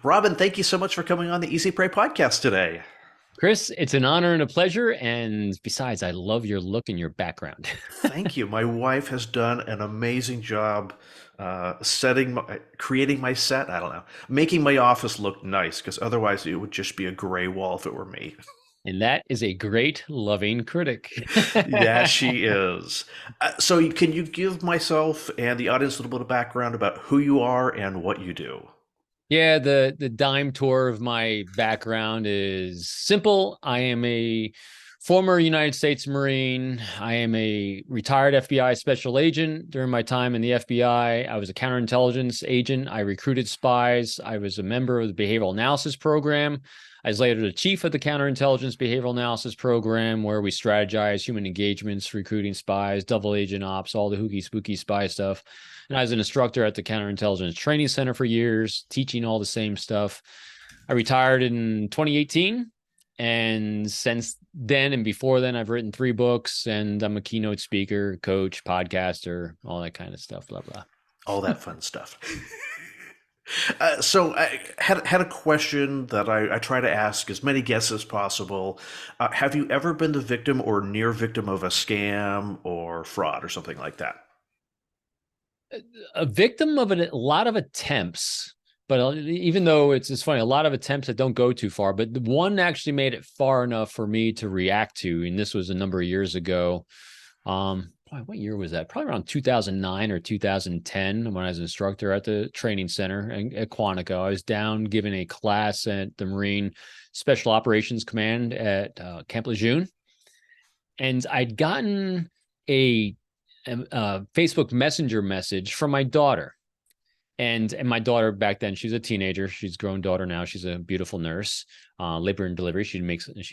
Robin, thank you so much for coming on the Easy Prey podcast today. Chris, it's an honor and a pleasure. And besides, I love your look and your background. Thank you. My wife has done an amazing job creating my set. I don't know, making my office look nice because otherwise it would just be a gray wall if it were me. And that is a great, loving critic. Yeah, she is. So, can you give myself and the audience a little bit of background about who you are and what you do? Yeah, the dime tour of my background is simple. I am a former United States Marine. I am a retired FBI special agent. During my time in the FBI, I was a counterintelligence agent. I recruited spies. I was a member of the behavioral analysis program. I was later the chief of the counterintelligence behavioral analysis program, where we strategize human engagements, recruiting spies, double agent ops, all the hooky spooky spy stuff. And I was an instructor at the Counterintelligence Training Center for years, teaching all the same stuff. I retired in 2018. And since then and before then, I've written 3 books, and I'm a keynote speaker, coach, podcaster, all that kind of stuff, blah, blah. All that fun stuff. So I had a question that I try to ask as many guests as possible. Have you ever been the victim or near victim of a scam or fraud or something like that? A victim of a lot of attempts, but even though it's funny, a lot of attempts that don't go too far, but the one actually made it far enough for me to react to, and this was a number of years ago. What year was that? Probably around 2009 or 2010, when I was an instructor at the training center at Quantico. I was down giving a class at the Marine Special Operations Command at Camp Lejeune, and I'd gotten a Facebook Messenger message from my daughter. And my daughter back then, she's a teenager. She's a grown daughter now. She's a beautiful nurse, labor and delivery. She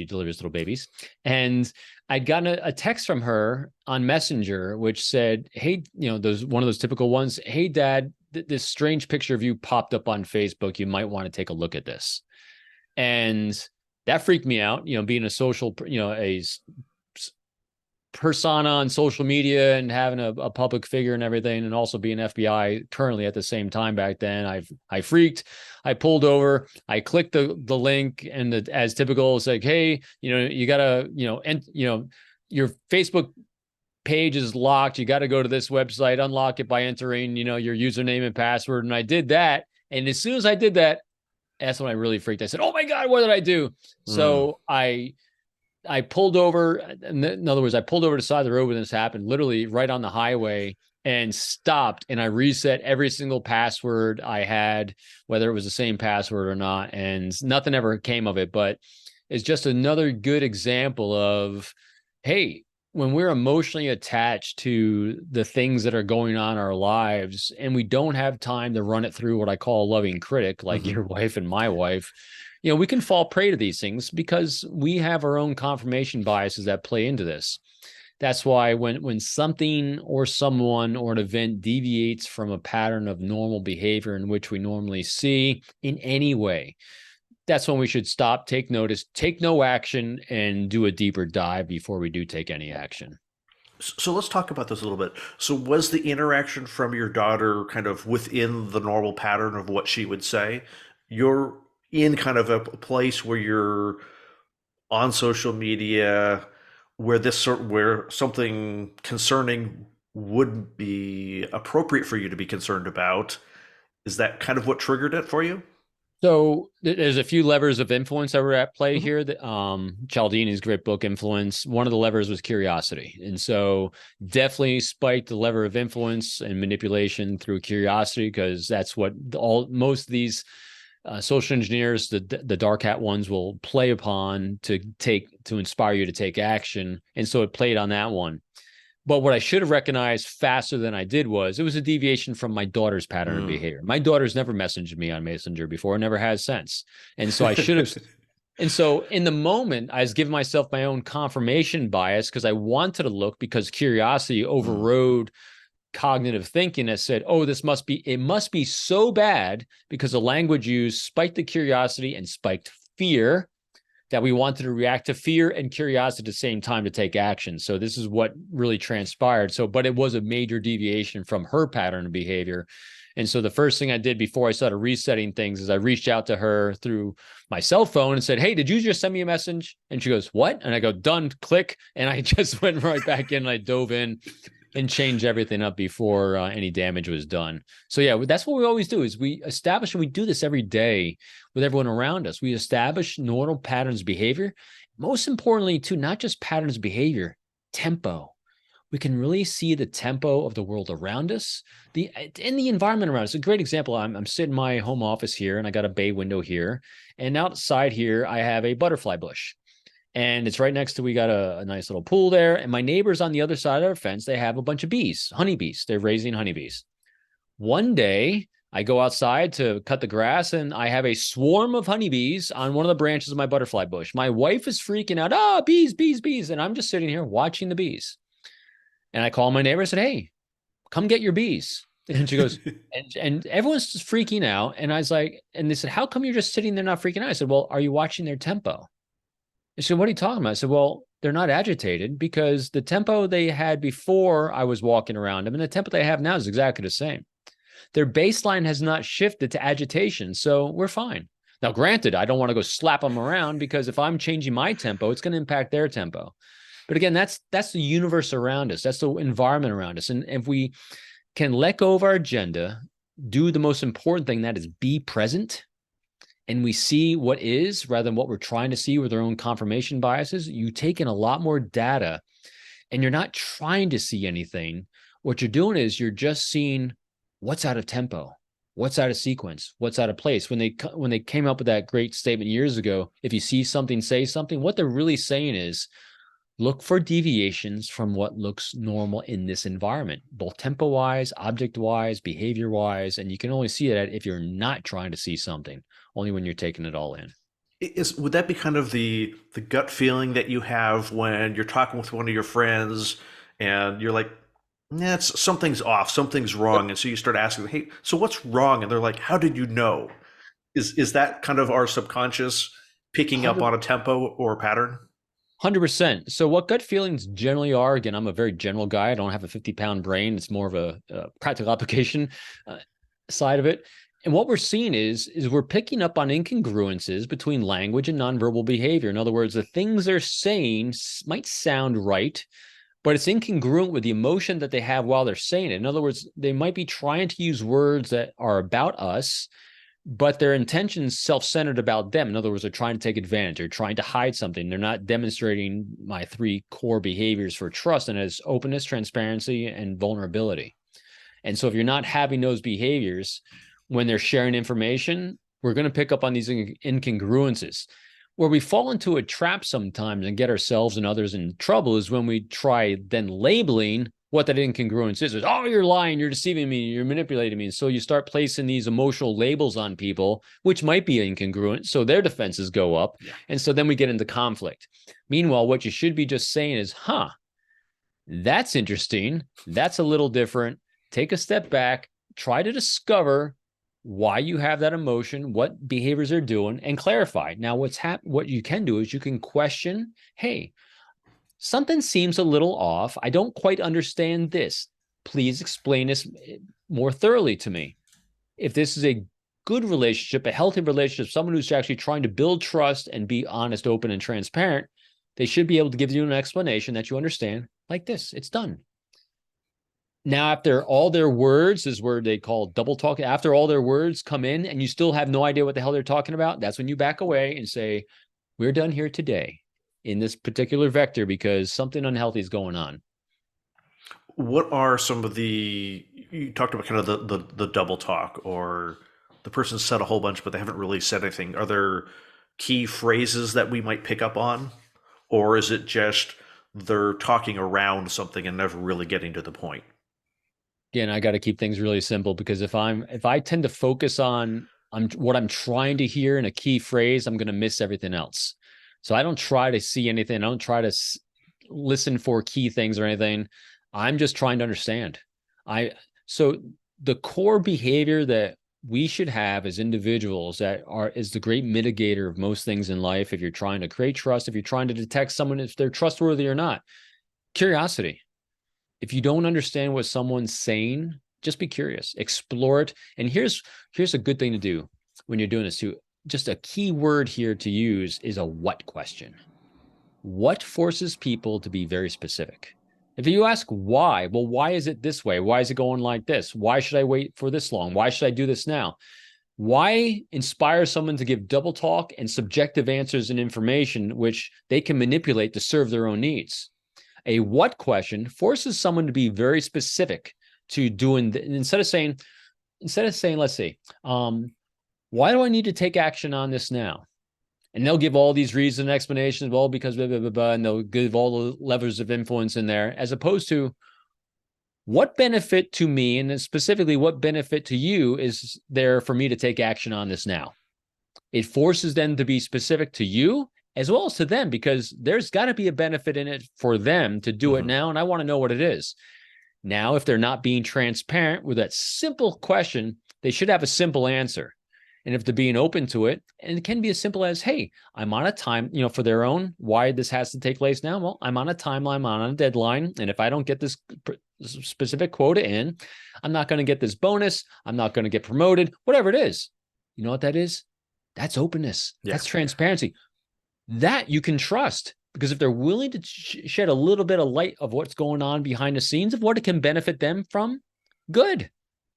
delivers little babies. And I'd gotten a text from her on Messenger, which said, "Hey, those one of those typical ones. Hey, Dad, this strange picture of you popped up on Facebook. You might want to take a look at this." And that freaked me out. Being a social, a persona on social media and having a public figure and everything, and also being FBI currently at the same time back then, I freaked. I pulled over, I clicked the link, and as typical, it's like, "Hey, you gotta, your Facebook page is locked. You got to go to this website, unlock it by entering, your username and password." And I did that. And as soon as I did that, that's when I really freaked. I said, "Oh my God, what did I do?" Mm. So I pulled over. In other words, I pulled over to the side of the road when this happened, literally right on the highway, and stopped. And I reset every single password I had, whether it was the same password or not. And nothing ever came of it. But it's just another good example of, hey, when we're emotionally attached to the things that are going on in our lives, and we don't have time to run it through what I call a loving critic, like Hmm. your wife and my wife, we can fall prey to these things because we have our own confirmation biases that play into this. That's why when something or someone or an event deviates from a pattern of normal behavior in which we normally see in any way, that's when we should stop, take notice, take no action, and do a deeper dive before we do take any action. So let's talk about this a little bit. So was the interaction from your daughter kind of within the normal pattern of what she would say? You're in kind of a place where you're on social media where something concerning would be appropriate for you to be concerned about. Is that kind of what triggered it for you? So there's a few levers of influence that were at play Hmm. here. That Cialdini's great book, Influence. One of the levers was curiosity, and so definitely spiked the lever of influence and manipulation through curiosity, because that's what most of these social engineers, the dark hat ones, will play upon to inspire you to take action. And so it played on that one. But what I should have recognized faster than I did was it was a deviation from my daughter's pattern of Mm. behavior. My daughter's never messaged me on Messenger before, never has since. And so I should have. And so in the moment, I was giving myself my own confirmation bias because I wanted to look, because curiosity Mm. overrode cognitive thinking that said, "Oh, it must be so bad," because the language used spiked the curiosity and spiked fear, that we wanted to react to fear and curiosity at the same time to take action. So this is what really transpired. But it was a major deviation from her pattern of behavior. And so the first thing I did before I started resetting things is I reached out to her through my cell phone and said, "Hey, did you just send me a message?" And she goes, "What?" And I go, "Done, click." And I just went right back in and I dove in and changed everything up before any damage was done. So yeah, that's what we always do is we establish, and we do this every day with everyone around us. We establish normal patterns of behavior. Most importantly, too, not just patterns of behavior, tempo. We can really see the tempo of the world around us, in the environment around us. A great example, I'm sitting in my home office here and I got a bay window here. And outside here, I have a butterfly bush. And it's right next to, we got a nice little pool there. And my neighbors on the other side of our fence, they have a bunch of bees, honeybees. They're raising honeybees. One day, I go outside to cut the grass and I have a swarm of honeybees on one of the branches of my butterfly bush. My wife is freaking out, "Ah, bees, bees, bees." And I'm just sitting here watching the bees. And I called my neighbor and said, "Hey, come get your bees." And she goes, and everyone's just freaking out. And I was like, and they said, "How come you're just sitting there not freaking out?" I said, "Well, are you watching their tempo?" And she said, "What are you talking about?" I said, "Well, they're not agitated because the tempo they had before I was walking around them and the tempo they have now is exactly the same. Their baseline has not shifted to agitation. So we're fine." Now, granted, I don't want to go slap them around because if I'm changing my tempo, it's going to impact their tempo. But again, that's the universe around us. That's the environment around us. And if we can let go of our agenda, do the most important thing, that is be present, and we see what is rather than what we're trying to see with our own confirmation biases, you take in a lot more data and you're not trying to see anything. What you're doing is you're just seeing what's out of tempo, what's out of sequence, what's out of place. When they came up with that great statement years ago, if you see something, say something, what they're really saying is, look for deviations from what looks normal in this environment, both tempo-wise, object-wise, behavior-wise, and you can only see that if you're not trying to see something, only when you're taking it all in. Would that be kind of the gut feeling that you have when you're talking with one of your friends and you're like, "Yeah, something's off, something's Yep. wrong," and so you start asking, "Hey, so what's wrong?" And they're like, "How did you know?" Is that kind of our subconscious picking up 100, on a tempo or a pattern? 100%. So what gut feelings generally are, again, I'm a very general guy. I don't have a 50-pound brain. It's more of a practical application uh, side of it. And what we're seeing is we're picking up on incongruences between language and nonverbal behavior. In other words, the things they're saying might sound right, but it's incongruent with the emotion that they have while they're saying it. In other words, they might be trying to use words that are about us, but their intention's self-centered about them. In other words, they're trying to take advantage. They're trying to hide something. They're not demonstrating my three core behaviors for trust, and as openness, transparency, and vulnerability. And so if you're not having those behaviors when they're sharing information, we're going to pick up on these incongruences. Where we fall into a trap sometimes and get ourselves and others in trouble is when we try then labeling what that incongruence is. Oh, you're lying, you're deceiving me, you're manipulating me. And so you start placing these emotional labels on people, which might be incongruent. So their defenses go up. Yeah. And so then we get into conflict. Meanwhile, what you should be just saying is, that's interesting. That's a little different. Take a step back, try to discover why you have that emotion, what behaviors are doing, and clarify. Now, what you can do is you can question, "Hey, something seems a little off. I don't quite understand this. Please explain this more thoroughly to me." If this is a good relationship, a healthy relationship, someone who's actually trying to build trust and be honest, open, and transparent, they should be able to give you an explanation that you understand, like this. It's done. Now, after all their words, is where they call double talk. After all their words come in and you still have no idea what the hell they're talking about, that's when you back away and say, "We're done here today in this particular vector because something unhealthy is going on." What are some of you talked about kind of the double talk, or the person said a whole bunch but they haven't really said anything. Are there key phrases that we might pick up on? Or is it just they're talking around something and never really getting to the point? Again, I got to keep things really simple because if I tend to focus on what I'm trying to hear in a key phrase, I'm going to miss everything else. So I don't try to see anything. I don't try to listen for key things or anything. I'm just trying to understand. I so the core behavior that we should have as individuals that is the great mitigator of most things in life. If you're trying to create trust, if you're trying to detect someone if they're trustworthy or not, curiosity. If you don't understand what someone's saying, Just be curious, explore it. And here's a good thing to do when you're doing this too. Just a key word here to use is a what question. What forces people to be very specific? If you ask why, well, why is it this way? Why is it going like this? Why should I wait for this long? Why should I do this now? Why inspire someone to give double talk and subjective answers and information which they can manipulate to serve their own needs? A what question forces someone to be very specific to doing instead of saying, let's see, why do I need to take action on this now? And they'll give all these reasons and explanations, well, because blah, blah, blah, blah, and they'll give all the levers of influence in there, as opposed to what benefit to me, and specifically what benefit to you is there for me to take action on this now? It forces them to be specific to you as well as to them, because there's got to be a benefit in it for them to do it now. And I want to know what it is. Now, if they're not being transparent with that simple question, they should have a simple answer. And if they're being open to it, and it can be as simple as, hey, I'm on a time, for their own, why this has to take place now. Well, I'm on a timeline, I'm on a deadline. And if I don't get this specific quota in, I'm not going to get this bonus. I'm not going to get promoted, whatever it is. You know what that is? That's openness. Yeah. That's transparency. That you can trust, because if they're willing to shed a little bit of light of what's going on behind the scenes of what it can benefit them from, good.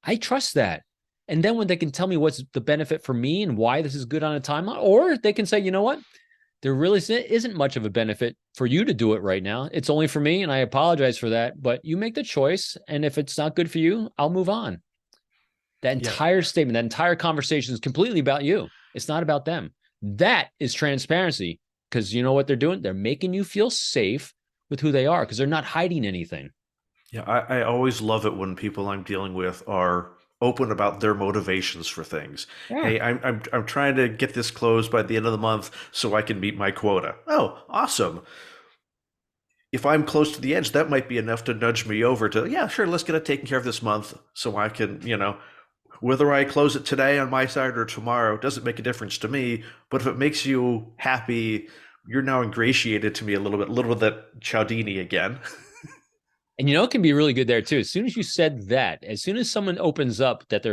I trust that. And then when they can tell me what's the benefit for me and why this is good on a timeline, or they can say, you know what, there really isn't much of a benefit for you to do it right now. It's only for me, and I apologize for that, but you make the choice. And if it's not good for you, I'll move on. That entire statement, that entire conversation is completely about you. It's not about them. That is transparency, because you know what they're doing? They're making you feel safe with who they are, because they're not hiding anything. Yeah, I always love it when people I'm dealing with are open about their motivations for things. Yeah. Hey, I'm trying to get this closed by the end of the month so I can meet my quota. Oh, awesome. If I'm close to the edge, that might be enough to nudge me over to, yeah, sure, let's get it taken care of this month so I can, whether I close it today on my side or tomorrow doesn't make a difference to me. But if it makes you happy, you're now ingratiated to me a little bit that Cialdini again. And it can be really good there too. As soon as you said that, as soon as someone opens up that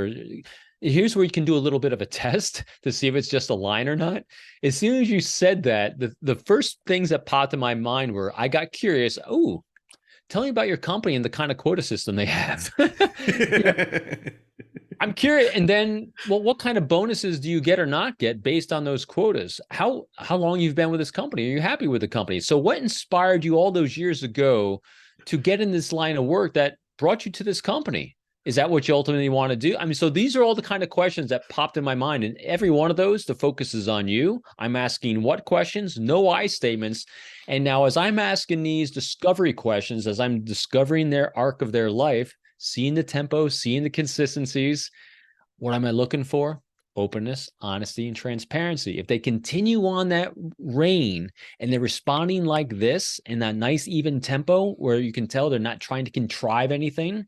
here's where you can do a little bit of a test to see if it's just a line or not. As soon as you said that, the first things that popped in my mind were, I got curious. Oh, tell me about your company and the kind of quota system they have. I'm curious. And then, well, what kind of bonuses do you get or not get based on those quotas? How long you've been with this company? Are you happy with the company? So what inspired you all those years ago to get in this line of work that brought you to this company? Is that what you ultimately want to do? I mean, so these are all the kind of questions that popped in my mind. And every one of those, the focus is on you. I'm asking what questions, no I statements. And now as I'm asking these discovery questions, as I'm discovering their arc of their life, seeing the tempo, seeing the consistencies, what am I looking for? Openness, honesty, and transparency. If they continue on that reign and they're responding like this in that nice even tempo where you can tell they're not trying to contrive anything,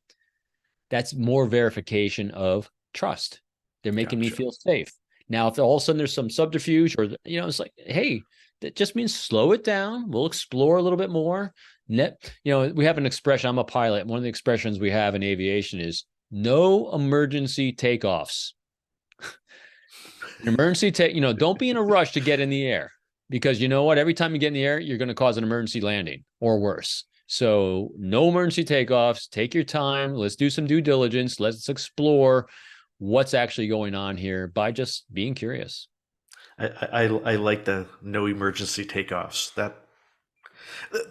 that's more verification of trust. They're making me feel safe. Now, if all of a sudden there's some subterfuge or, it's like, hey, that just means slow it down. We'll explore a little bit more. We have an expression. I'm a pilot. One of the expressions we have in aviation is no emergency takeoffs. Emergency don't be in a rush to get in the air, because you know what? Every time you get in the air, you're going to cause an emergency landing or worse. So no emergency takeoffs. Take your time. Let's do some due diligence. Let's explore what's actually going on here by just being curious. I like the no emergency takeoffs. That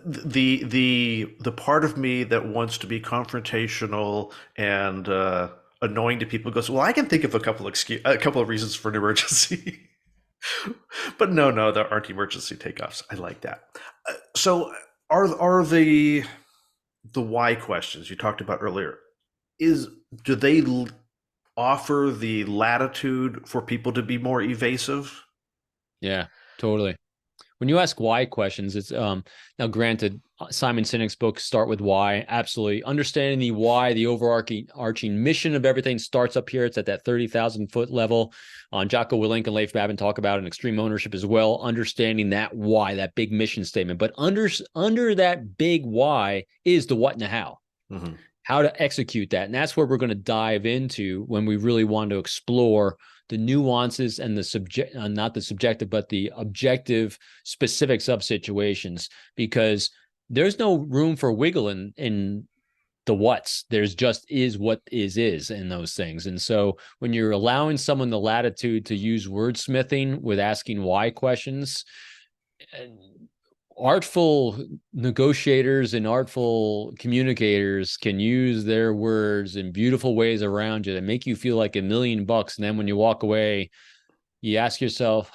the part of me that wants to be confrontational and annoying to people goes, well, I can think of a couple of reasons for an emergency. But no, there aren't emergency takeoffs. I like that. So are the why questions you talked about earlier, do they offer the latitude for people to be more evasive? Yeah, totally. When you ask why questions, it's now granted, Simon Sinek's book, Start With Why, absolutely. Understanding the why, the overarching mission of everything starts up here. It's at that 30,000-foot level. Jocko Willink and Leif Babin talk about an extreme ownership as well, understanding that why, that big mission statement. But under that big why is the what and the how. Mm-hmm. how to execute that. And that's where we're going to dive into when we really want to explore the nuances and the subject, not the subjective, but the objective specifics of situations, because there's no room for wiggle in the what's. There's just is what is in those things. And so when you're allowing someone the latitude to use wordsmithing with asking why questions, artful negotiators and artful communicators can use their words in beautiful ways around you that make you feel like $1,000,000. And then when you walk away, you ask yourself,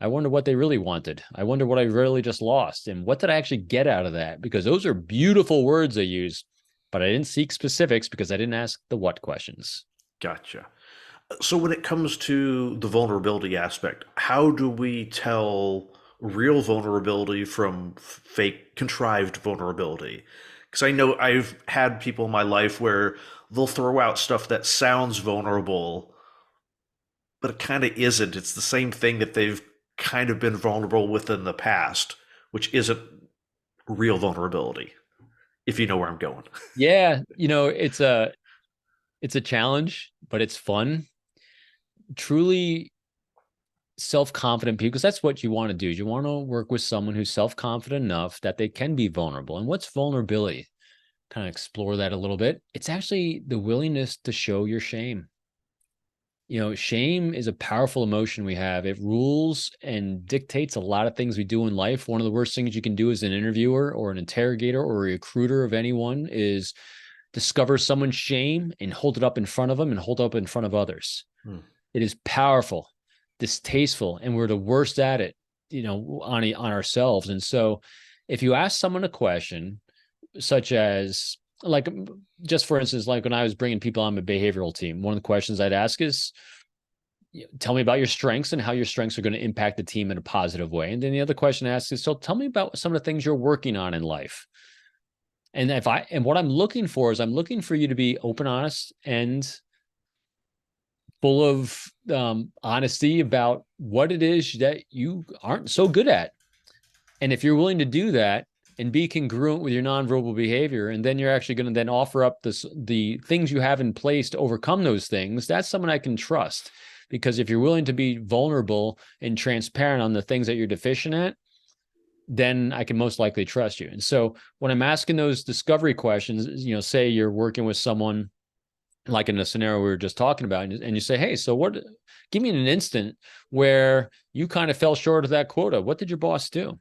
I wonder what they really wanted. I wonder what I really just lost. And what did I actually get out of that? Because those are beautiful words they use, but I didn't seek specifics because I didn't ask the what questions. Gotcha. So when it comes to the vulnerability aspect, how do we tell real vulnerability from fake contrived vulnerability? Because I know I've had people in my life where they'll throw out stuff that sounds vulnerable, but it kind of isn't. It's the same thing that they've kind of been vulnerable with in the past, which isn't real vulnerability, if you know where I'm going. Yeah, it's a challenge, but it's fun. Truly self-confident people, because that's what you want to do. You want to work with someone who's self-confident enough that they can be vulnerable. And what's vulnerability? Kind of explore that a little bit. It's actually the willingness to show your shame. Shame is a powerful emotion we have. It rules and dictates a lot of things we do in life. One of the worst things you can do as an interviewer or an interrogator or a recruiter of anyone is discover someone's shame and hold it up in front of them and hold it up in front of others. Hmm. It is powerful, distasteful, and we're the worst at it, on ourselves. And so if you ask someone a question such as, like, just for instance, like when I was bringing people on my behavioral team, one of the questions I'd ask is, tell me about your strengths and how your strengths are going to impact the team in a positive way. And then the other question I ask is, so tell me about some of the things you're working on in life. And what I'm looking for is I'm looking for you to be open, honest, and full of honesty about what it is that you aren't so good at. And if you're willing to do that and be congruent with your nonverbal behavior, and then you're actually going to then offer up the things you have in place to overcome those things, that's someone I can trust. Because if you're willing to be vulnerable and transparent on the things that you're deficient at, then I can most likely trust you. And so when I'm asking those discovery questions, say you're working with someone like in the scenario we were just talking about, and you say, hey, so give me an instant where you kind of fell short of that quota. What did your boss do?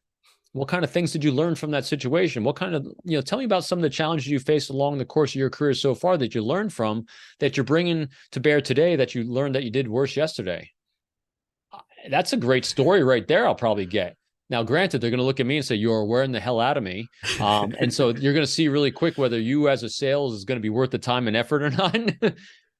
What kind of things did you learn from that situation? What kind of, tell me about some of the challenges you faced along the course of your career so far that you learned from, that you're bringing to bear today, that you learned that you did worse yesterday. That's a great story right there. I'll probably get. Now, granted, they're going to look at me and say, you're wearing the hell out of me. And so you're going to see really quick whether you as a sales is going to be worth the time and effort or not.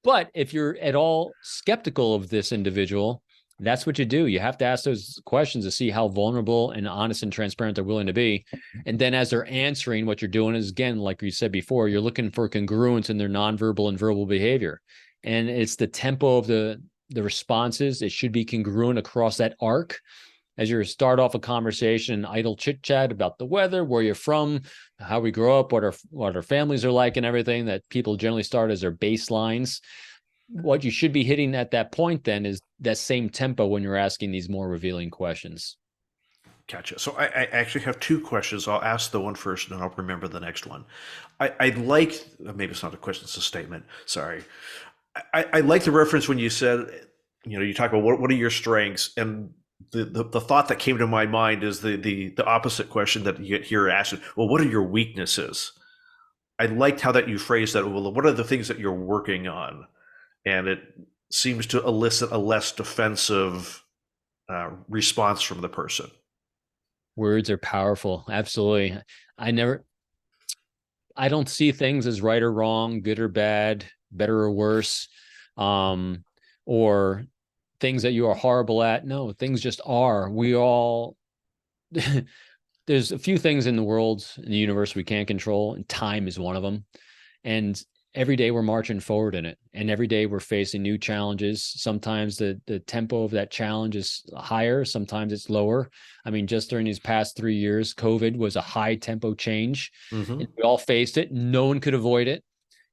But if you're at all skeptical of this individual, that's what you do. You have to ask those questions to see how vulnerable and honest and transparent they're willing to be. And then as they're answering, what you're doing is, again, like you said before, you're looking for congruence in their nonverbal and verbal behavior. And it's the tempo of the responses. It should be congruent across that arc. As you start off a conversation, idle chit chat about the weather, where you're from, how we grow up, what our families are like, and everything that people generally start as their baselines. What you should be hitting at that point then is that same tempo when you're asking these more revealing questions. Gotcha. So I actually have two questions. I'll ask the one first, and then I'll remember the next one. I like, maybe it's not a question, it's a statement. Sorry. I like the reference when you said, you talk about what are your strengths, and the thought that came to my mind is the opposite question that you hear asked. Well, what are your weaknesses? I liked how that you phrased that. Well, what are the things that you're working on? And it seems to elicit a less defensive response from the person. Words are powerful. Absolutely. I don't see things as right or wrong, good or bad, better or worse, or things that you are horrible at. No, things just are. We all, there's a few things in the world, in the universe we can't control, and time is one of them. And every day we're marching forward in it. And every day we're facing new challenges. Sometimes the tempo of that challenge is higher. Sometimes it's lower. I mean, just during these past 3 years, COVID was a high tempo change. Mm-hmm. And we all faced it. No one could avoid it.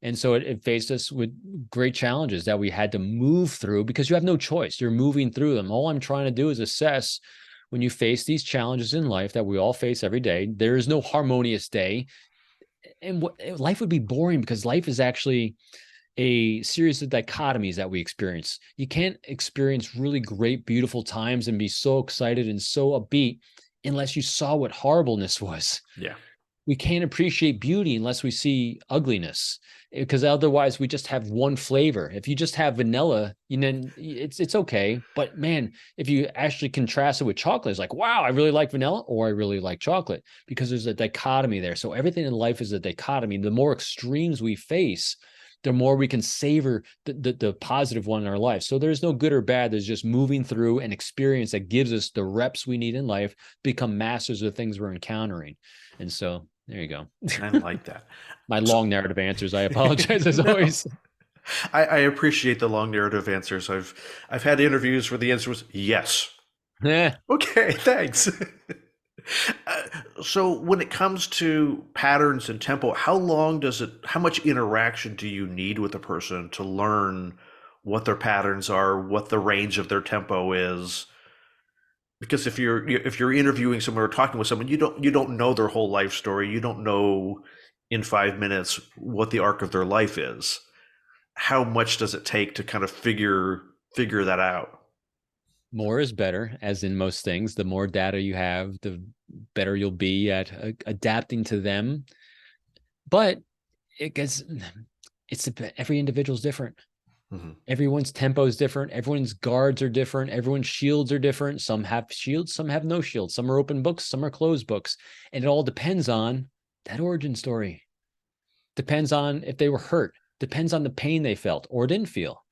And so it faced us with great challenges that we had to move through because you have no choice. You're moving through them. All I'm trying to do is assess when you face these challenges in life that we all face every day. There is no harmonious day. And life would be boring because life is actually a series of dichotomies that we experience. You can't experience really great, beautiful times and be so excited and so upbeat unless you saw what horribleness was. Yeah. We can't appreciate beauty unless we see ugliness, because otherwise we just have one flavor. If you just have vanilla, you know, it's okay. But man, if you actually contrast it with chocolate, it's like, wow, I really like vanilla or I really like chocolate, because there's a dichotomy there. So everything in life is a dichotomy. The more extremes we face, the more we can savor the positive one in our life. So there's no good or bad. There's just moving through an experience that gives us the reps we need in life, become masters of the things we're encountering. And so there you go. I like that. My So, long narrative answers. I apologize as no, always. I appreciate the long narrative answers. I've had interviews where the answer was yes. Eh, Okay, thanks. Uh, so when it comes to patterns and tempo, how much interaction do you need with a person to learn what their patterns are, what the range of their tempo is? Because if you're interviewing someone or talking with someone, you don't know their whole life story. You don't know in 5 minutes what the arc of their life is. How much does it take to kind of figure that out? more is better, as in most things. The more data you have, the better you'll be at adapting to them. But it gets it's every individual's different. Hmm. Everyone's tempo is different. Everyone's guards are different. Everyone's shields are different. Some have shields, some have no shields. Some are open books, some are closed books. And it all depends on that origin story. Depends on if they were hurt. Depends on the pain they felt or didn't feel.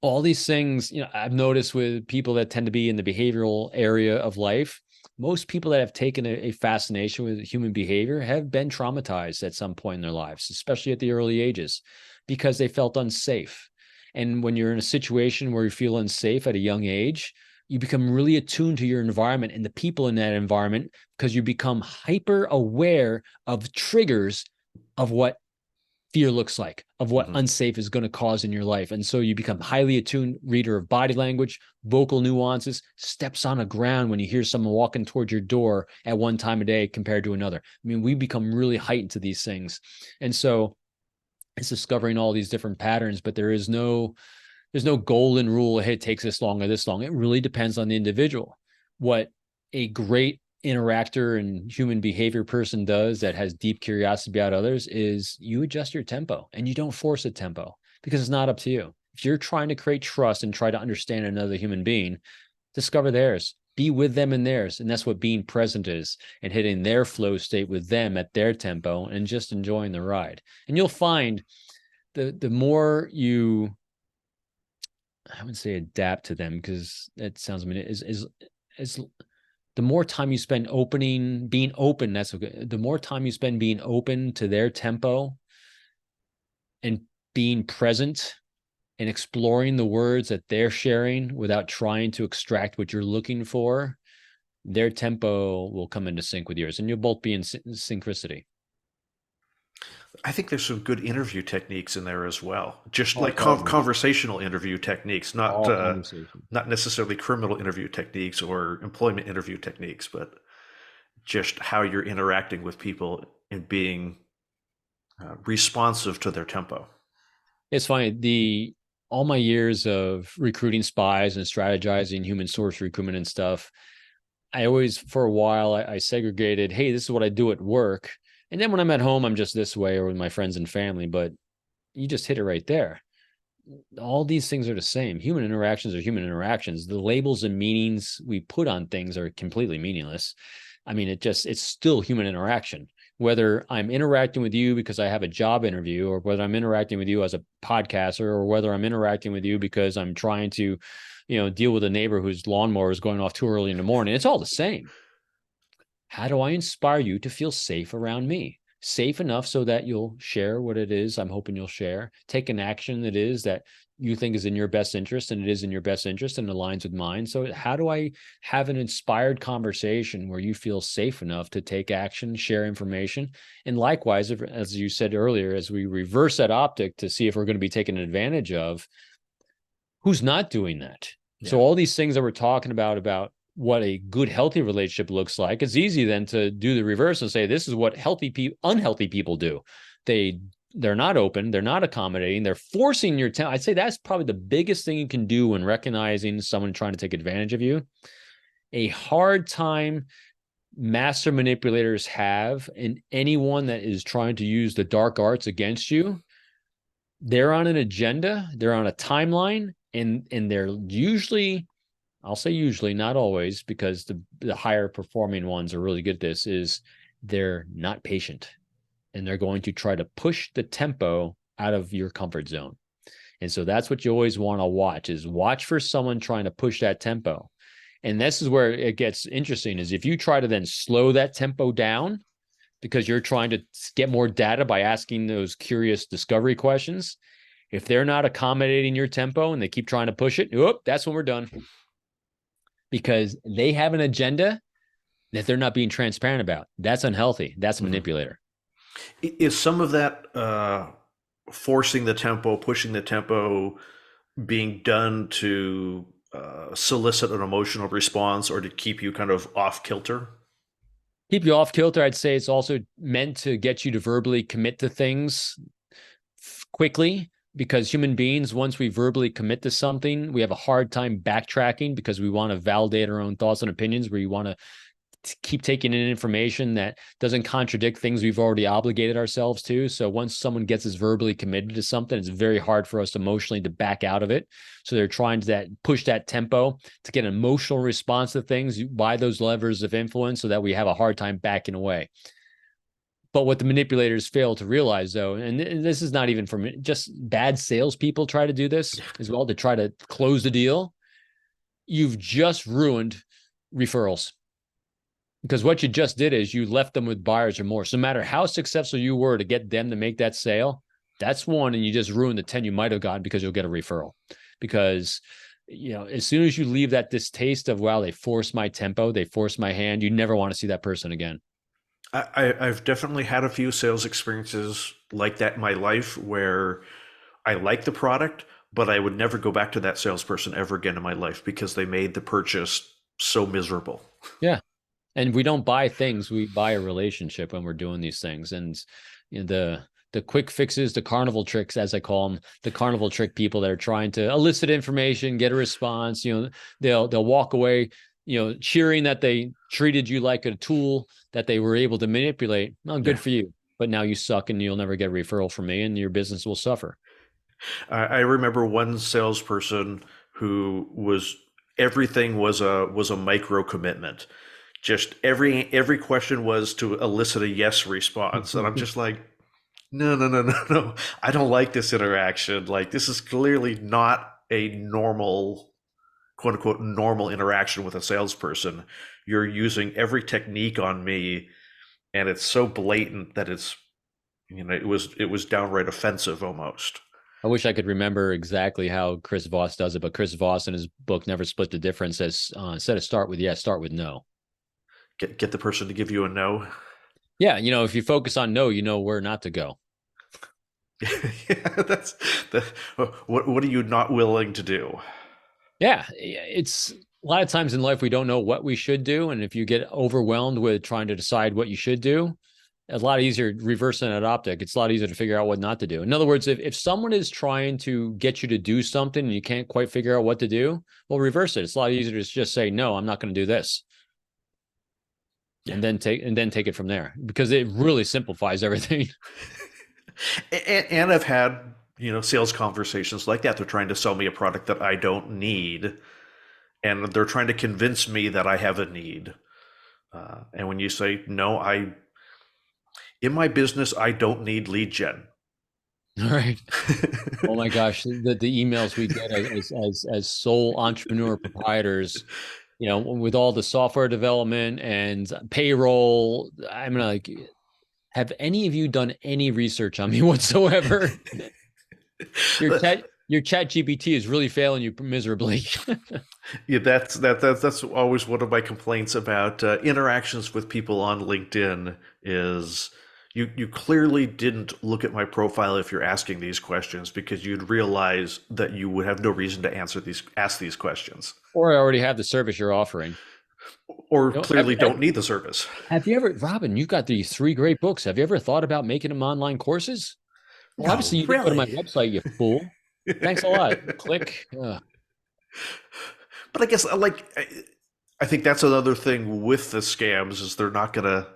All these things, you know, I've noticed with people that tend to be in the behavioral area of life, most people that have taken a fascination with human behavior have been traumatized at some point in their lives, especially at the early ages, because they felt unsafe. And when you're in a situation where you feel unsafe at a young age, you become really attuned to your environment and the people in that environment, because you become hyper aware of triggers of what fear looks like, of what Hmm. unsafe is going to cause in your life. And so you become highly attuned reader of body language, vocal nuances, steps on a ground when you hear someone walking towards your door at one time of day compared to another. I mean, we become really heightened to these things. And so it's discovering all these different patterns, but there's no golden rule. Hey, it takes this long or this long. It really depends on the individual. What a great interactor and human behavior person does that has deep curiosity about others is you adjust your tempo and you don't force a tempo, because it's not up to you. If you're trying to create trust and try to understand another human being, discover theirs, be with them in theirs. And that's what being present is, and hitting their flow state with them at their tempo and just enjoying the ride. And you'll find the more you, I would say, adapt to them, because that sounds, I mean, is the more time you spend being open, that's okay. The more time you spend being open to their tempo and being present and exploring the words that they're sharing without trying to extract what you're looking for, their tempo will come into sync with yours and you'll both be in synchronicity. I think there's some good interview techniques in there as well. Just like Always. conversational interview techniques, All conversation. not necessarily criminal interview techniques or employment interview techniques, but just how you're interacting with people and being responsive to their tempo. It's funny. All my years of recruiting spies and strategizing human source recruitment and stuff, I always, for a while, I segregated, hey, this is what I do at work. And then when I'm at home, I'm just this way, or with my friends and family. But you just hit it right there. All these things are the same. Human interactions are human interactions. The labels and meanings we put on things are completely meaningless. I mean, it's still human interaction. Whether I'm interacting with you because I have a job interview, or whether I'm interacting with you as a podcaster, or whether I'm interacting with you because I'm trying to, deal with a neighbor whose lawnmower is going off too early in the morning, it's all the same. How do I inspire you to feel safe around me? safe enough so that you'll share what it is I'm hoping you'll share, take an action that is that you think is in your best interest, and it is in your best interest and aligns with mine. So how do I have an inspired conversation where you feel safe enough to take action, share information? And likewise, if, as you said earlier, as we reverse that optic to see if we're going to be taken advantage of, who's not doing that? So Yeah. all these things that we're talking about what a good, healthy relationship looks like, it's easy then to do the reverse and say, this is what unhealthy people do. They're not open, they're not accommodating, they're forcing your time. I'd say that's probably the biggest thing you can do when recognizing someone trying to take advantage of you. A hard time master manipulators have, and anyone that is trying to use the dark arts against you, they're on an agenda, they're on a timeline, and they're usually, I'll say usually, not always, because the higher performing ones are really good at this, is they're not patient, and they're going to try to push the tempo out of your comfort zone. And so that's what you always want to watch, is watch for someone trying to push that tempo. And this is where it gets interesting, is if you try to then slow that tempo down because you're trying to get more data by asking those curious discovery questions, if they're not accommodating your tempo and they keep trying to push it, that's when we're done, because they have an agenda that they're not being transparent about. That's unhealthy. That's a Hmm. manipulator. Is some of that forcing the tempo, pushing the tempo, being done to solicit an emotional response or to keep you kind of off kilter? Keep you off kilter. I'd say it's also meant to get you to verbally commit to things quickly, because human beings, once we verbally commit to something, we have a hard time backtracking because we want to validate our own thoughts and opinions, where you want to keep taking in information that doesn't contradict things we've already obligated ourselves to. So once someone gets us verbally committed to something, it's very hard for us emotionally to back out of it. So they're trying to push that tempo to get an emotional response to things by those levers of influence, so that we have a hard time backing away. But what the manipulators fail to realize, though, and this is not even from just bad salespeople try to do this as well, to try to close the deal, you've just ruined referrals. Because what you just did is you left them with buyer's remorse. No matter how successful you were to get them to make that sale, that's one, and you just ruined the 10 you might have gotten because you'll get a referral. Because, as soon as you leave that distaste of, wow, they forced my tempo, they forced my hand, you never want to see that person again. I've definitely had a few sales experiences like that in my life where I like the product, but I would never go back to that salesperson ever again in my life because they made the purchase so miserable. Yeah. And we don't buy things, we buy a relationship when we're doing these things. And the quick fixes, the carnival tricks, as I call them, the carnival trick people that are trying to elicit information, get a response, they'll walk away, cheering that they treated you like a tool that they were able to manipulate. Well, Yeah. good for you. But now you suck and you'll never get a referral from me, and your business will suffer. I remember one salesperson who was everything was a micro commitment. Just every question was to elicit a yes response, and I'm just like, no, no, no, no, no. I don't like this interaction. Like this is clearly not a normal, quote unquote, normal interaction with a salesperson. You're using every technique on me, and it's so blatant that it was downright offensive almost. I wish I could remember exactly how Chris Voss does it, but Chris Voss in his book Never Split the Difference says, instead of start with yes, start with no. Get the person to give you a no. Yeah, if you focus on no, you know where not to go. Yeah, that's the what are you not willing to do? Yeah, it's a lot of times in life we don't know what we should do, and if you get overwhelmed with trying to decide what you should do, it's a lot easier reversing that optic. It's a lot easier to figure out what not to do. In other words, if someone is trying to get you to do something and you can't quite figure out what to do, well, reverse it. It's a lot easier to just say, no, I'm not going to do this. Yeah. And then take it from there, because it really simplifies everything. And I've had, sales conversations like that. They're trying to sell me a product that I don't need, and they're trying to convince me that I have a need. And when you say no, in my business I don't need lead gen. All right. Oh my gosh, the emails we get as sole entrepreneur proprietors, with all the software development and payroll, I'm like, Have any of you done any research on me whatsoever? Your chat GPT is really failing you miserably. Yeah, that's always one of my complaints about interactions with people on LinkedIn is you clearly didn't look at my profile if you're asking these questions because you'd realize that you would have no reason to ask these questions, Or I already have the service you're offering. or You know, clearly don't need the service. have you ever, Robin, you've got these three great books. Have you ever thought about making them online courses? Well, No, obviously you didn't go to my really. website, you fool. Thanks a lot. Click. But I guess I think that's another thing with the scams is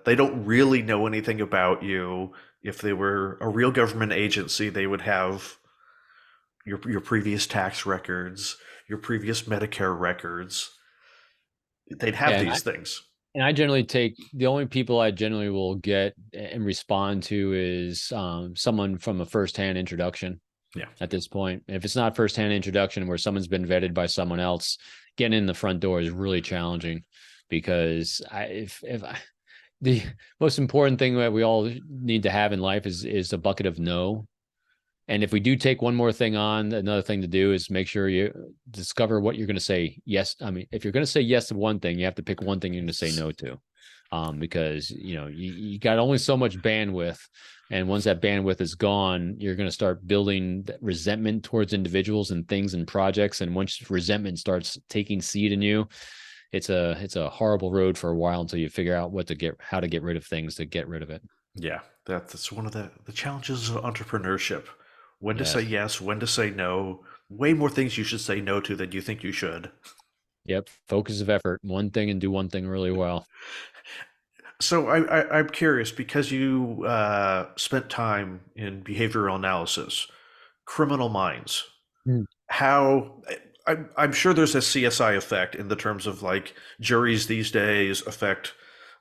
they don't really know anything about you. If they were a real government agency, they would have your previous tax records, your previous Medicare records. They'd have Yeah, these things. and I generally take the only people I generally will get and respond to is someone from a firsthand introduction Yeah. at this point. If it's not firsthand introduction where someone's been vetted by someone else, getting in the front door is really challenging because if I, the most important thing that we all need to have in life is a bucket of no. And if we do take one more thing on, another thing to do is make sure you discover what you're going to say yes. I mean, if you're going to say yes to one thing, you have to pick one thing you're going to say no to, because you got only so much bandwidth, and once that bandwidth is gone, you're going to start building resentment towards individuals and things and projects. And once resentment starts taking seed in you, it's a horrible road for a while until you figure out how to get rid of things to get rid of it. Yeah. That's one of the challenges of entrepreneurship. When to say Yes. yes, when to say no. Way more things you should say no to than you think you should. Yep. Focus of effort, one thing and do one thing really well. So I'm curious because you spent time in behavioral analysis, criminal minds. Hmm. How I'm sure there's a CSI effect in the terms of like juries these days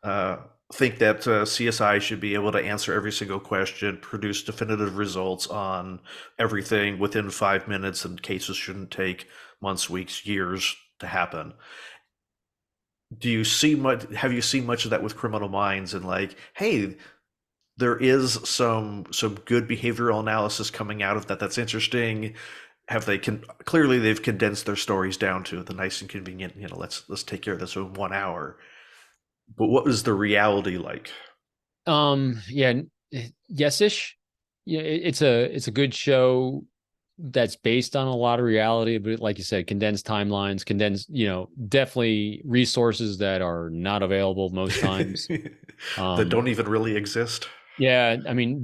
uh, think that CSI should be able to answer every single question, produce definitive results on everything within 5 minutes, and cases shouldn't take months, weeks, years to happen. Do you see much? Have you seen much of that with criminal minds? And like, hey, there is some good behavioral analysis coming out of that. That's interesting. Have they can clearly they've condensed their stories down to the nice and convenient. Let's take care of this in 1 hour. But what was the reality like? Yeah, yes-ish. Yeah, it's a good show that's based on a lot of reality, but like you said, condensed timelines, condensed, definitely resources that are not available most times. That Um, don't even really exist. yeah, I mean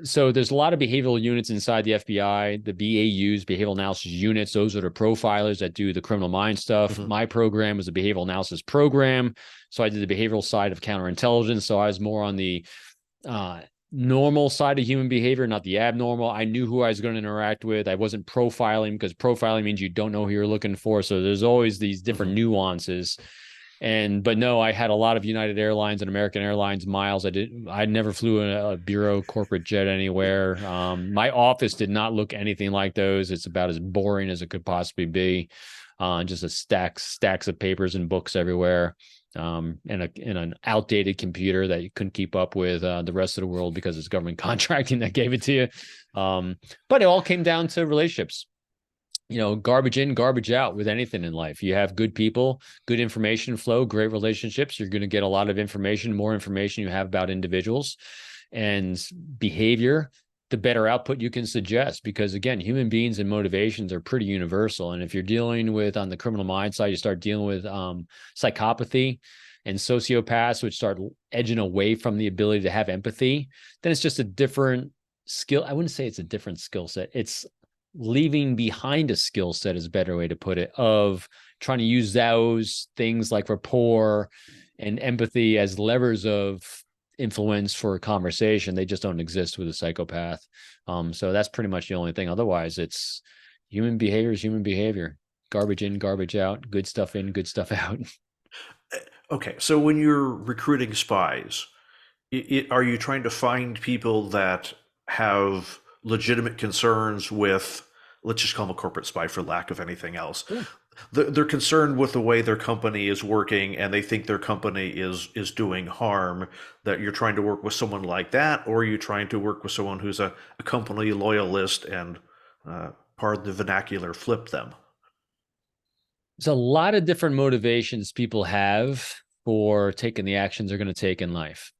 so there's a lot of behavioral units inside the FBI, the BAUs, behavioral analysis units. Those are the profilers that do the criminal mind stuff. Mhm. My program was a behavioral analysis program, so I did the behavioral side of counterintelligence. So I was more on the uh, normal side of human behavior, not the abnormal. I knew who I was going to interact with. I wasn't profiling because profiling means you don't know who you're looking for. So there's always these different Mhm. nuances. But no, I had a lot of United Airlines and American Airlines miles. I never flew a bureau corporate jet anywhere. My office did not look anything like those. It's about as boring as it could possibly be. Just a stacks of papers and books everywhere. And an outdated computer that you couldn't keep up with the rest of the world because it's government contracting that gave it to you. But it all came down to relationships. Garbage in, garbage out with anything in life. You have good people, good information flow, great relationships. You're going to get a lot of information, more information you have about individuals and behavior, the better output you can suggest. Because again, human beings and motivations are pretty universal. And if you're dealing with on the criminal mind side, you start dealing with psychopathy and sociopaths, which start edging away from the ability to have empathy, then it's just a different skill. I wouldn't say it's a different skill set. It's leaving behind a skill set is a better way to put it, of trying to use those things like rapport and empathy as levers of influence for a conversation. They just don't exist with a psychopath. So that's pretty much the only thing. Otherwise, it's human behavior is human behavior. Garbage in, garbage out, good stuff in, good stuff out. Okay, so when you're recruiting spies, are you trying to find people that have legitimate concerns with, let's just call them a corporate spy for lack of anything else, Yeah. They're concerned with the way their company is working, and they think their company is doing harm. That you're trying to work with someone like that, or are you trying to work with someone who's a company loyalist and, pardon the vernacular, flip them? There's a lot of different motivations people have for taking the actions they're going to take in life.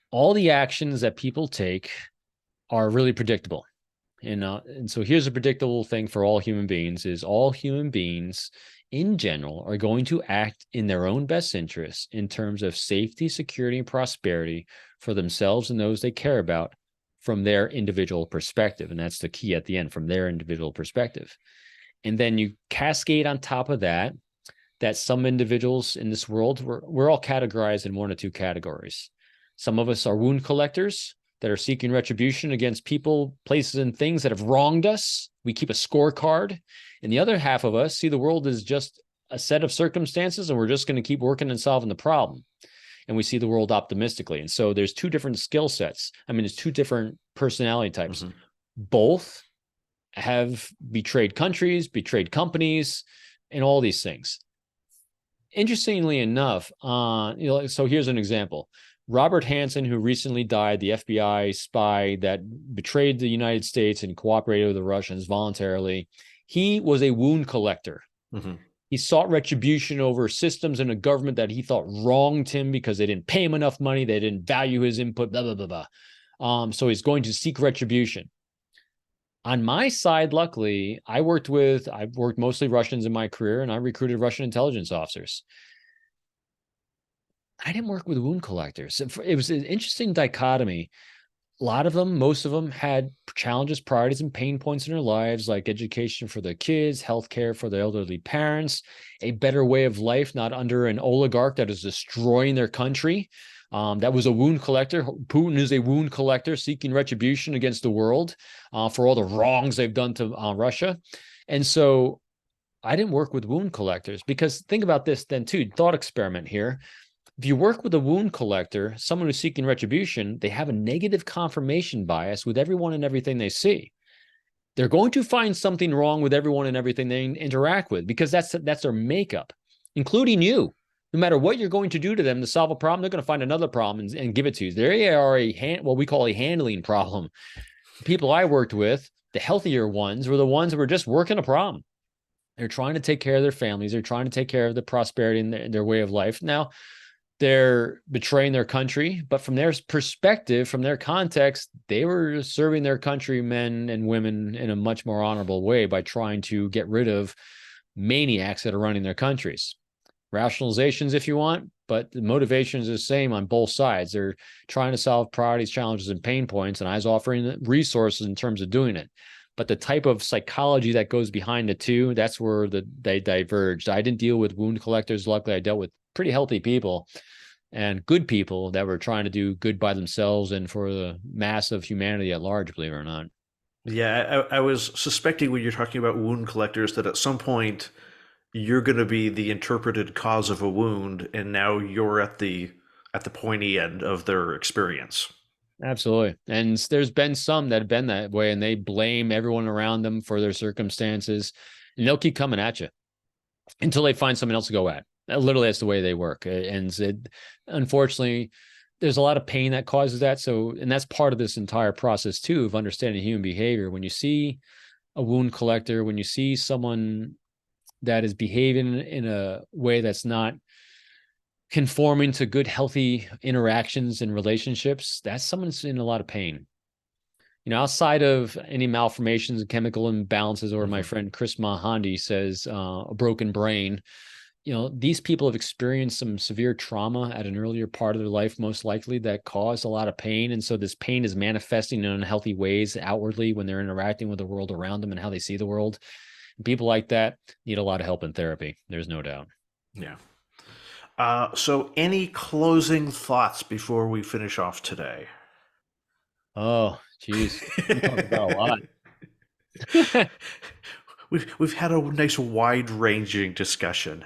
All the actions that people take are really predictable. And so here's a predictable thing for all human beings is all human beings in general are going to act in their own best interests in terms of safety, security, and prosperity for themselves and those they care about from their individual perspective. And that's the key at the end, from their individual perspective. And then you cascade on top of that, that some individuals in this world, we're all categorized in one or two categories. Some of us are wound collectors that are seeking retribution against people, places, and things that have wronged us. We keep a scorecard. And the other half of us see the world as just a set of circumstances, and we're just going to keep working and solving the problem. And we see the world optimistically. And so there's two different skill sets. I mean, there's two different personality types. Mm-hmm. Both have betrayed countries, betrayed companies, and all these things. Interestingly enough, so here's an example. Robert Hansen, who recently died, the FBI spy that betrayed the United States and cooperated with the Russians voluntarily, he was a wound collector. Mm-hmm. He sought retribution over systems in a government that he thought wronged him because they didn't pay him enough money, they didn't value his input, blah, blah, blah, blah. So he's going to seek retribution. On my side, luckily, I've worked mostly Russians in my career, and I recruited Russian intelligence officers. I didn't work with wound collectors. It was an interesting dichotomy. A lot of them, most of them had challenges, priorities, and pain points in their lives, like education for their kids, healthcare for their elderly parents, a better way of life, not under an oligarch that is destroying their country. That was a wound collector. Putin is a wound collector seeking retribution against the world for all the wrongs they've done to Russia. And so I didn't work with wound collectors because think about this then too, thought experiment here. If you work with a wound collector, someone who's seeking retribution, they have a negative confirmation bias with everyone and everything they see. They're going to find something wrong with everyone and everything they interact with because that's their makeup, including you. No matter what you're going to do to them to solve a problem, they're going to find another problem and give it to you. They are what we call a handling problem. The people I worked with, the healthier ones, were the ones that were just working a problem. They're trying to take care of their families. They're trying to take care of the prosperity in their way of life. Now, they're betraying their country, but from their perspective, from their context, they were serving their countrymen and women in a much more honorable way by trying to get rid of maniacs that are running their countries. Rationalizations, if you want, but the motivation is the same on both sides. They're trying to solve priorities, challenges, and pain points, and I was offering resources in terms of doing it. But the type of psychology that goes behind the two, that's where they diverged. I didn't deal with wound collectors. Luckily, I dealt with pretty healthy people and good people that were trying to do good by themselves and for the mass of humanity at large, believe it or not. Yeah, I was suspecting when you're talking about wound collectors that at some point you're going to be the interpreted cause of a wound, and now you're at the pointy end of their experience. Absolutely. And there's been some that have been that way and they blame everyone around them for their circumstances and they'll keep coming at you until they find someone else to go at. Literally, that's the way they work. Unfortunately, there's a lot of pain that causes that. So, and that's part of this entire process too of understanding human behavior. When you see a wound collector, when you see someone that is behaving in a way that's not conforming to good, healthy interactions and relationships, that's someone's in a lot of pain. Outside of any malformations and chemical imbalances, or my Mm-hmm. friend Chris Mahandi says, a broken brain, these people have experienced some severe trauma at an earlier part of their life, most likely, that caused a lot of pain. And so this pain is manifesting in unhealthy ways outwardly when they're interacting with the world around them and how they see the world. And people like that need a lot of help and therapy. There's no doubt. Yeah. So, any closing thoughts before we finish off today? Oh, geez. We talked about a lot. We've had a nice wide ranging discussion.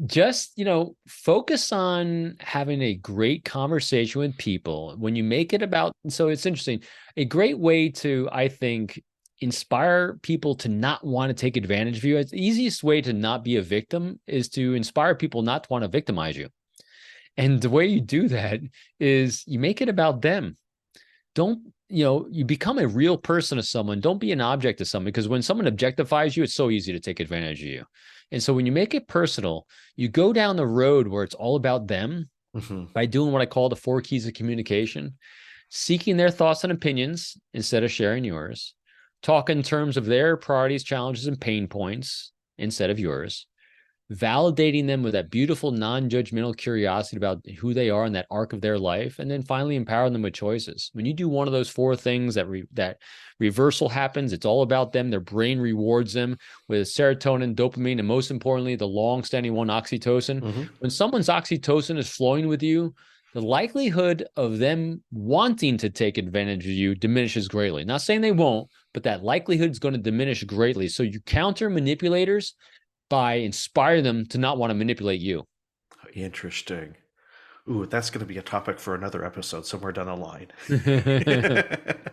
Just, focus on having a great conversation with people when you make it about. So it's interesting. A great way to, I think, inspire people to not want to take advantage of you. It's the easiest way to not be a victim is to inspire people not to want to victimize you. And the way you do that is you make it about them. Don't, you become a real person to someone. Don't be an object to someone, because when someone objectifies you, it's so easy to take advantage of you. And so when you make it personal, you go down the road where it's all about them Hmm. by doing what I call the 4 keys of communication, seeking their thoughts and opinions instead of sharing yours, talk in terms of their priorities, challenges, and pain points instead of yours, validating them with that beautiful non-judgmental curiosity about who they are in that arc of their life, and then finally empowering them with choices. When you do one of those 4 things, that reversal happens. It's all about them. Their brain rewards them with serotonin, dopamine, and most importantly, the long-standing one, oxytocin. Hmm. When someone's oxytocin is flowing with you, the likelihood of them wanting to take advantage of you diminishes greatly. Not saying they won't, but that likelihood is going to diminish greatly. So you counter manipulators by inspiring them to not want to manipulate you. Interesting. Ooh, that's going to be a topic for another episode somewhere down the line.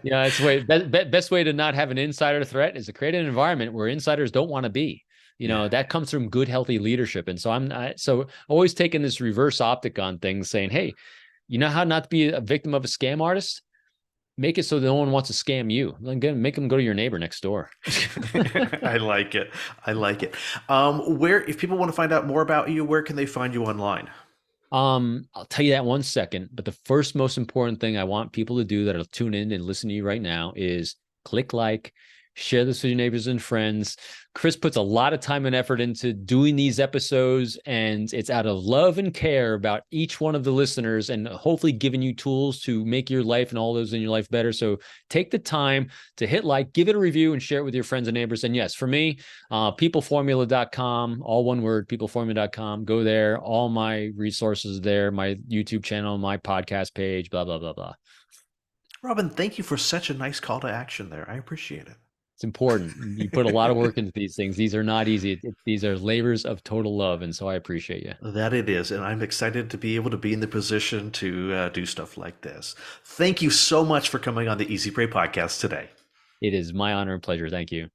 Yeah, it's way best way to not have an insider threat is to create an environment where insiders don't want to be. Yeah. That comes from good, healthy leadership. And so so always taking this reverse optic on things, saying, hey, you know how not to be a victim of a scam artist? Make it so that no one wants to scam you. Make them go to your neighbor next door. I like it. I like it. Where, if people want to find out more about you, where can they find you online? I'll tell you that one second, but the first most important thing I want people to do that'll tune in and listen to you right now is click like, share this with your neighbors and friends. Chris puts a lot of time and effort into doing these episodes, and it's out of love and care about each one of the listeners, and hopefully giving you tools to make your life and all those in your life better. So take the time to hit like, give it a review, and share it with your friends and neighbors. And yes, for me, peopleformula.com, all one word, peopleformula.com. Go there. All my resources there, my YouTube channel, my podcast page, blah, blah, blah, blah. Robin, thank you for such a nice call to action there. I appreciate It's important. You put a lot of work into these things. These are not easy. These are labors of total love. And so I appreciate you. it. That it is. And I'm excited to be able to be in the position to do stuff like this. Thank you so much for coming on the Easy Prey podcast today. It is my honor and pleasure. Thank you.